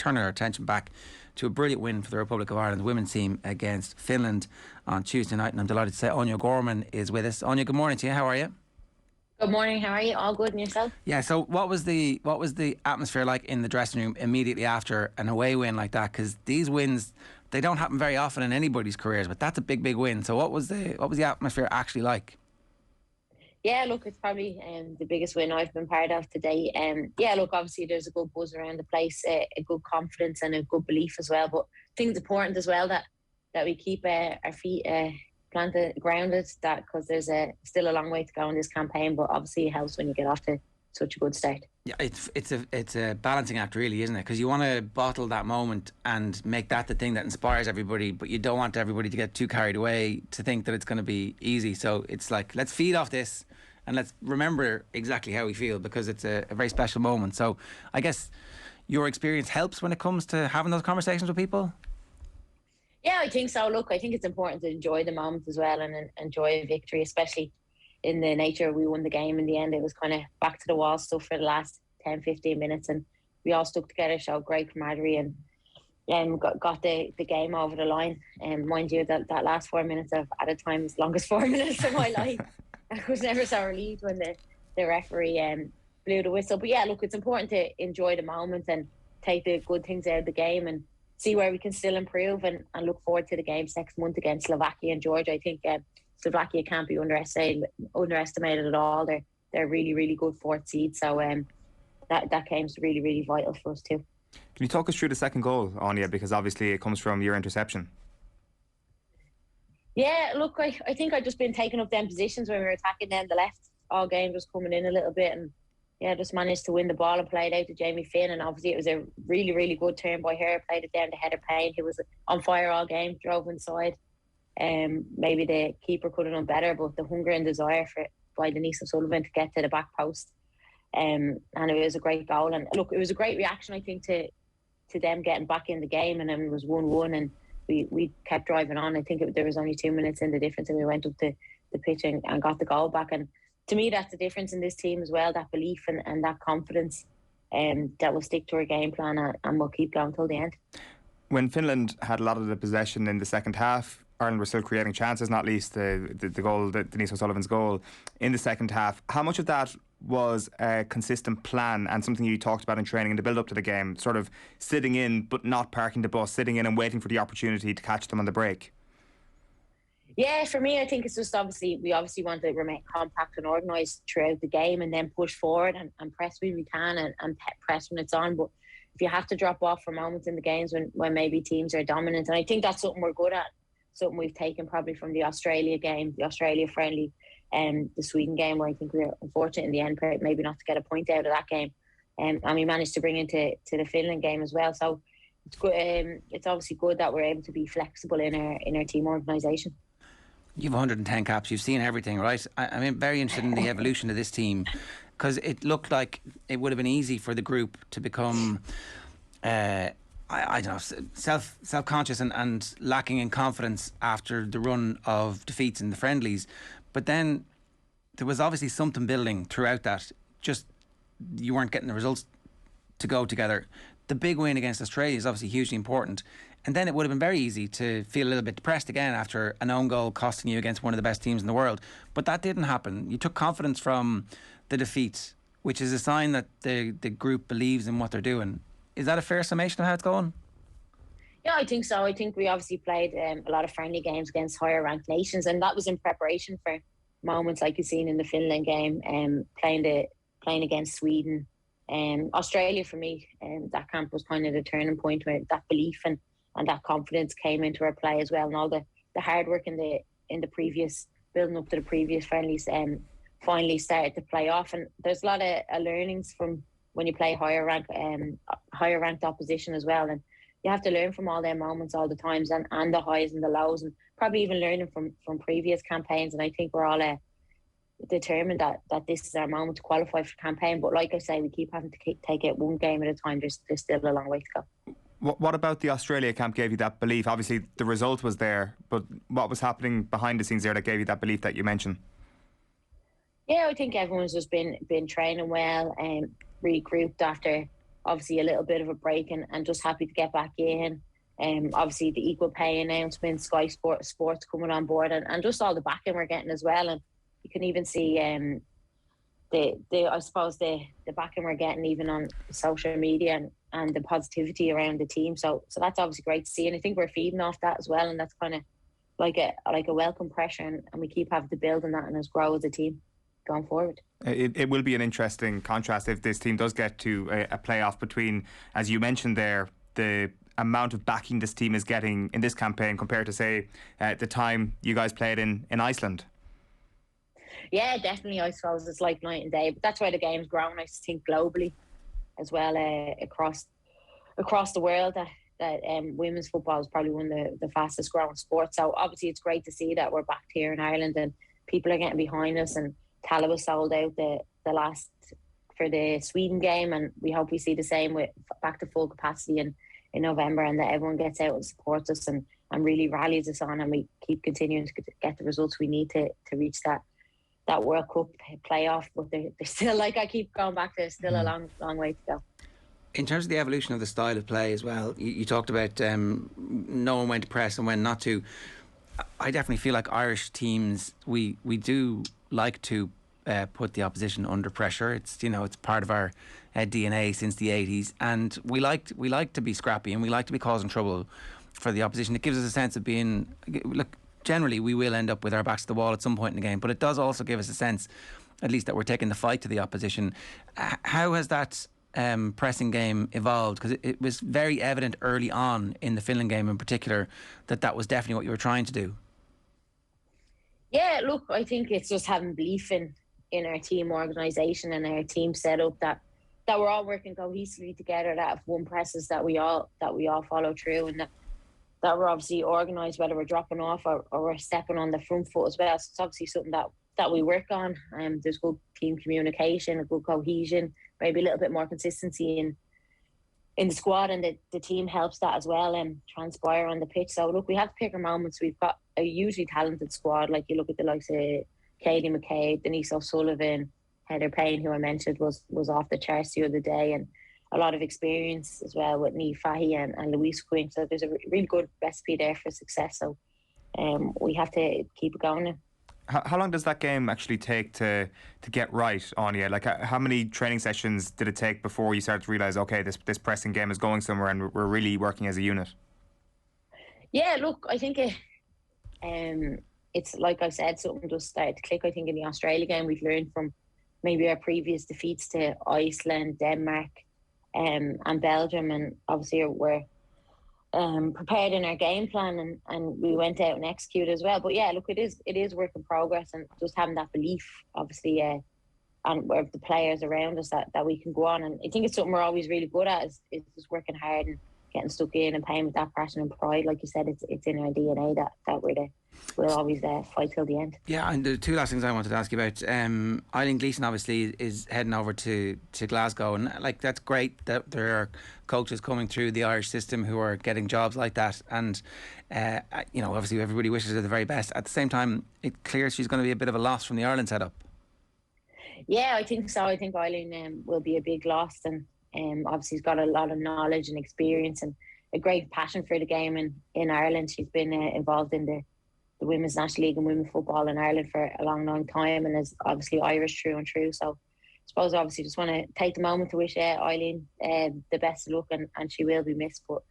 turn our attention back to a brilliant win for the Republic of Ireland women's team against Finland on Tuesday night, and I'm delighted to say Aine O'Gorman is with us. Aine, good morning to you. How are you? Good morning. How are you? All good, and yourself? Yeah. So, what was the atmosphere like in the dressing room immediately after an away win like that? Because these wins, they don't happen very often in anybody's careers, but that's a big win. So, what was the atmosphere actually like? Yeah, look, it's probably the biggest win I've been part of today. Yeah, look, obviously there's a good buzz around the place, a good confidence and a good belief as well. But I think it's important as well that we keep our feet planted, grounded, that because there's still a long way to go in this campaign. But obviously it helps when you get off to such a good start. Yeah, it's a balancing act, really, isn't it? Because you want to bottle that moment and make that the thing that inspires everybody, but you don't want everybody to get too carried away to think that it's going to be easy. So it's like, let's feed off this and let's remember exactly how we feel, because it's a very special moment. So I guess your experience helps when it comes to having those conversations with people. Yeah, I think so. Look, I think it's important to enjoy the moment as well and enjoy a victory, especially in the nature we won the game. In the end, it was kind of back to the wall stuff for the last 10-15 minutes, and we all stuck together, showed great camaraderie, and got the game over the line. And mind you, that last 4 minutes of added time was the longest 4 minutes of my life. I was never so relieved when the referee blew the whistle. But yeah, look, it's important to enjoy the moment and take the good things out of the game and see where we can still improve, and look forward to the games next month against Slovakia and Georgia. I think Slovakia can't be underestimated at all. They're a really, really good fourth seed. So that game's really, really vital for us too. Can you talk us through the second goal, Aine, because obviously it comes from your interception? Yeah, look, I think I'd just been taking up them positions when we were attacking them. The left all game was coming in a little bit, and yeah, just managed to win the ball and play it out to Jamie Finn. And obviously it was a really, really good turn by her. Played it down to Heather Payne, who was on fire all game, drove inside. Maybe the keeper could have done better, but the hunger and desire by Denise O'Sullivan to get to the back post. And it was a great goal. And look, it was a great reaction, I think, to them getting back in the game. And then it was 1-1, and we kept driving on. I think there was only 2 minutes in the difference, and we went up to the pitch and got the goal back. And to me, that's the difference in this team as well, that belief and that confidence that will stick to our game plan and we'll keep going till the end. When Finland had a lot of the possession in the second half, Ireland were still creating chances, not least the goal, Denise O'Sullivan's goal in the second half. How much of that was a consistent plan and something you talked about in training in the build-up to the game, sort of sitting in but not parking the bus, sitting in and waiting for the opportunity to catch them on the break? Yeah, for me, I think it's just we obviously want to remain compact and organised throughout the game, and then push forward and press when we can and press when it's on. But if you have to drop off for moments in the games when maybe teams are dominant, and I think that's something we're good at, something we've taken probably from the Australia game, the Australia friendly, and the Sweden game, where I think we were unfortunate in the end, maybe not to get a point out of that game. And we managed to bring into the Finland game as well. So it's good. It's obviously good that we're able to be flexible in our team organisation. You've 110 caps. You've seen everything, right? I'm very interested in the evolution of this team, because it looked like it would have been easy for the group to become, I don't know, self-conscious and lacking in confidence after the run of defeats in the friendlies. But then there was obviously something building throughout that. Just you weren't getting the results to go together. The big win against Australia is obviously hugely important. And then it would have been very easy to feel a little bit depressed again after an own goal costing you against one of the best teams in the world. But that didn't happen. You took confidence from the defeat, which is a sign that the group believes in what they're doing. Is that a fair summation of how it's going? Yeah, I think so. I think we obviously played a lot of friendly games against higher ranked nations, and that was in preparation for moments like you've seen in the Finland game, playing against Sweden. Australia, for me, that camp was kind of the turning point where that belief and that confidence came into our play as well, and all the hard work in the previous, building up to the previous friendlies finally started to play off. And there's a lot of learnings from when you play higher ranked opposition as well, and you have to learn from all their moments all the times and the highs and the lows, and probably even learning from previous campaigns. And I think we're all determined that this is our moment to qualify for the campaign. But like I say, we keep having to take it one game at a time. There's still a long way to go. What about the Australia camp gave you that belief? Obviously the result was there, but what was happening behind the scenes there that gave you that belief that you mentioned? Yeah, I think everyone's just been training well and regrouped after obviously a little bit of a break and just happy to get back in. Obviously the equal pay announcement, Sky Sports coming on board, and just all the backing we're getting as well. And you can even see I suppose the backing we're getting even on social media and the positivity around the team. So that's obviously great to see, and I think we're feeding off that as well. And that's kind of like a welcome pressure, and we keep having to build on that and us grow as a team going forward. It will be an interesting contrast if this team does get to a playoff between, as you mentioned there, the amount of backing this team is getting in this campaign compared to, say, the time you guys played in Iceland. Yeah, definitely. I suppose it's like night and day, but that's why the game's grown. I think globally as well, across the world, that women's football is probably one of the fastest growing sports. So obviously it's great to see that we're back here in Ireland and people are getting behind us. And Tala was sold out the last for the Sweden game, and we hope we see the same with back to full capacity in November, and that everyone gets out and supports us and really rallies us on, and we keep continuing to get the results we need to reach that World Cup playoff. But they're still, like I keep going back to, there's still a long way to go. In terms of the evolution of the style of play as well, you talked about knowing when to press and when not to. I definitely feel like Irish teams, we do like to put the opposition under pressure. It's it's part of our DNA since the 80s, and we like to be scrappy and we like to be causing trouble for the opposition. It gives us a sense of being, look, generally we will end up with our backs to the wall at some point in the game, but it does also give us a sense, at least, that we're taking the fight to the opposition. How has that pressing game evolved? Because it was very evident early on in the Finland game in particular that was definitely what you were trying to do. Yeah, look, I think it's just having belief in our team organisation and our team setup, that we're all working cohesively together, that if one presses that we all follow through, and that we're obviously organised, whether we're dropping off or we're stepping on the front foot as well. So it's obviously something that we work on. There's good team communication, a good cohesion, maybe a little bit more consistency in the squad, and the team helps that as well and transpire on the pitch. So look, we have to pick our moments. We've got a hugely talented squad. Like you look at the likes of Katie McCabe, Denise O'Sullivan, Heather Payne, who I mentioned was off the charts the other day, and a lot of experience as well with Niamh Fahey and Louise Quinn. So there's a really good recipe there for success. So we have to keep it going now. How long does that game actually take to get right, Aine? Like, how many training sessions did it take before you started to realise, okay, this pressing game is going somewhere and we're really working as a unit? Yeah, look, I think it's like I said, something just started to click. I think in the Australia game, we've learned from maybe our previous defeats to Iceland, Denmark, and Belgium, and obviously we're prepared in our game plan, and we went out and executed as well. But yeah, look, it is work in progress, and just having that belief, obviously, and with the players around us that we can go on. And I think it's something we're always really good at is just working hard and getting stuck in and playing with that passion and pride. Like you said, it's in our DNA that we'll always fight till the end. Yeah, and the two last things I wanted to ask you about. Eileen Gleeson obviously is heading over to Glasgow, and like that's great that there are coaches coming through the Irish system who are getting jobs like that, and obviously everybody wishes her the very best. At the same time, it's clear she's going to be a bit of a loss from the Ireland setup. Yeah, I think so. I think Eileen will be a big loss, and obviously she's got a lot of knowledge and experience and a great passion for the game in Ireland. She's been involved in the Women's National League and women's football in Ireland for a long time, and is obviously Irish through and through. So I suppose obviously just want to take the moment to wish Eileen the best of luck, and she will be missed, but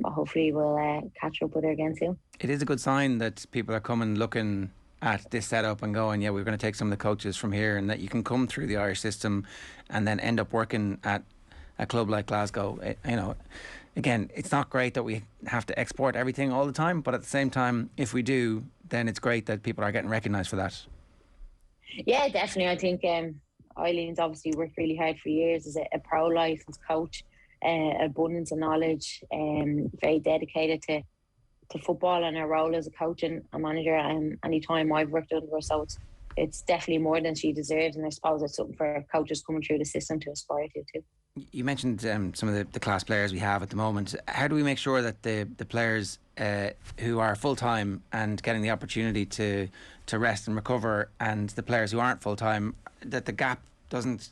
hopefully we'll catch up with her again soon. It is a good sign that people are coming looking at this setup and going, yeah, we're going to take some of the coaches from here, and that you can come through the Irish system and then end up working at a club like Glasgow. Again, it's not great that we have to export everything all the time, but at the same time, if we do, then it's great that people are getting recognised for that. Yeah, definitely. I think Eileen's obviously worked really hard for years as a pro licensed coach, abundance of knowledge, very dedicated to football and her role as a coach and a manager. Any time I've worked under her, so it's definitely more than she deserves, and I suppose it's something for coaches coming through the system to aspire to too. You mentioned some of the class players we have at the moment. How do we make sure that the players who are full-time and getting the opportunity to rest and recover, and the players who aren't full-time, that the gap doesn't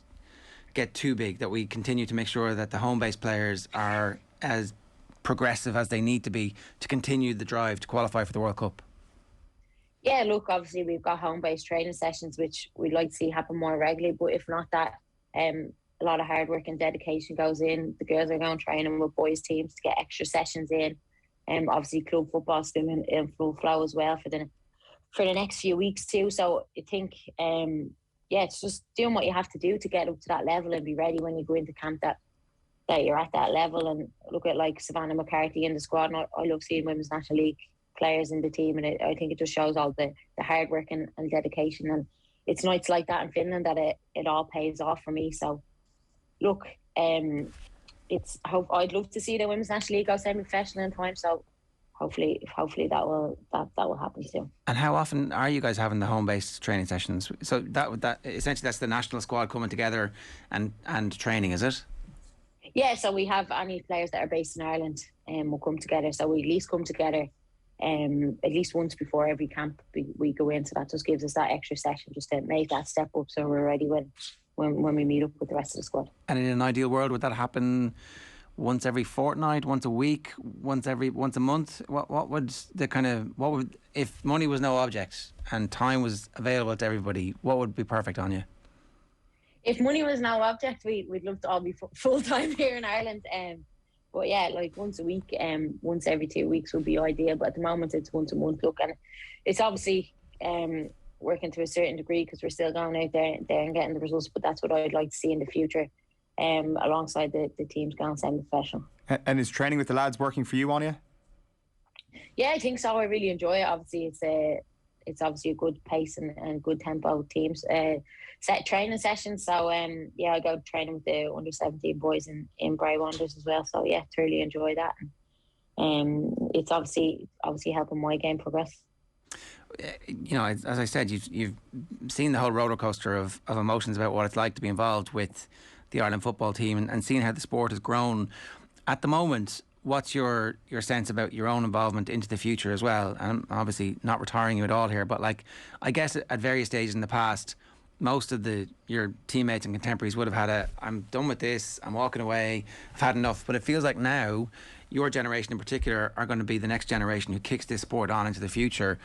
get too big, that we continue to make sure that the home-based players are as progressive as they need to be to continue the drive to qualify for the World Cup? Yeah, look, obviously we've got home-based training sessions, which we'd like to see happen more regularly. But if not that, a lot of hard work and dedication goes in. The girls are going training with boys' teams to get extra sessions in. Obviously, club football still in full flow as well for the next few weeks too. So I think, it's just doing what you have to do to get up to that level and be ready when you go into camp that you're at that level. And look at like Savannah McCarthy in the squad. And I love seeing Women's National League players in the team, and I think it just shows all the hard work and dedication. And it's nights like that in Finland that it all pays off for me. So look, I'd love to see the Women's National League go semi-professional in time. So hopefully that will happen soon. And how often are you guys having the home-based training sessions? So that essentially that's the national squad coming together and training, is it? Yeah, so we have any players that are based in Ireland will come together. So we at least come together at least once before every camp we go in. So that just gives us that extra session just to make that step up so we're ready when we meet up with the rest of the squad. And in an ideal world, would that happen once every fortnight, once a week, once a month? What would if money was no object and time was available to everybody, what would be perfect on you? If money was no object, we'd love to all be full time here in Ireland. But yeah, like once a week, once every 2 weeks would be ideal. But at the moment, it's once a month. Look, and it's obviously working to a certain degree because we're still going out there and getting the results. But that's what I'd like to see in the future, alongside the teams going semi-professional. And is training with the lads working for you, Anya? Yeah, I think so. I really enjoy it. Obviously, it's obviously a good pace and good tempo teams. Set training sessions. So I go training with the under 17 boys in Bray Wanderers as well. So yeah, thoroughly enjoy that. It's obviously helping my game progress. You know, as I said, you've seen the whole roller coaster of emotions about what it's like to be involved with the Ireland football team and seeing how the sport has grown. At the moment, what's your sense about your own involvement into the future as well? And I'm obviously not retiring you at all here, but like, I guess at various stages in the past, most of your teammates and contemporaries would have had I'm done with this, I'm walking away, I've had enough. But it feels like now your generation in particular are going to be the next generation who kicks this sport on into the future.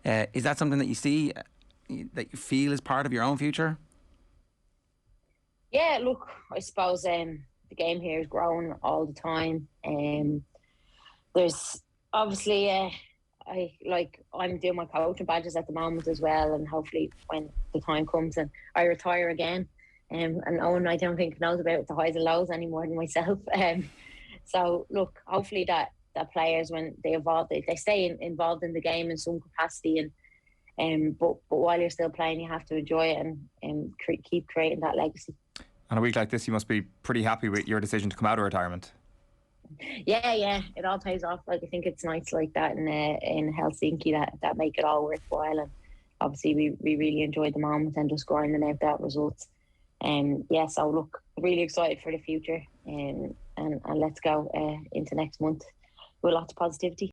Is that something that you see, that you feel is part of your own future? Yeah, look, I suppose the game here is growing all the time. There's obviously I'm doing my coaching badges at the moment as well, and hopefully when the time comes and I retire again, and Owen, I don't think knows about the highs and lows any more than myself. So look, hopefully that players, when they evolve, they stay involved in the game in some capacity, and but while you're still playing, you have to enjoy it and keep creating that legacy. On a week like this, you must be pretty happy with your decision to come out of retirement. Yeah, it all pays off. Like, I think it's nights like that in Helsinki that make it all worthwhile. And obviously, we really enjoyed the moment and just grinding out that results. So look, really excited for the future, and let's go into next month with lots of positivity.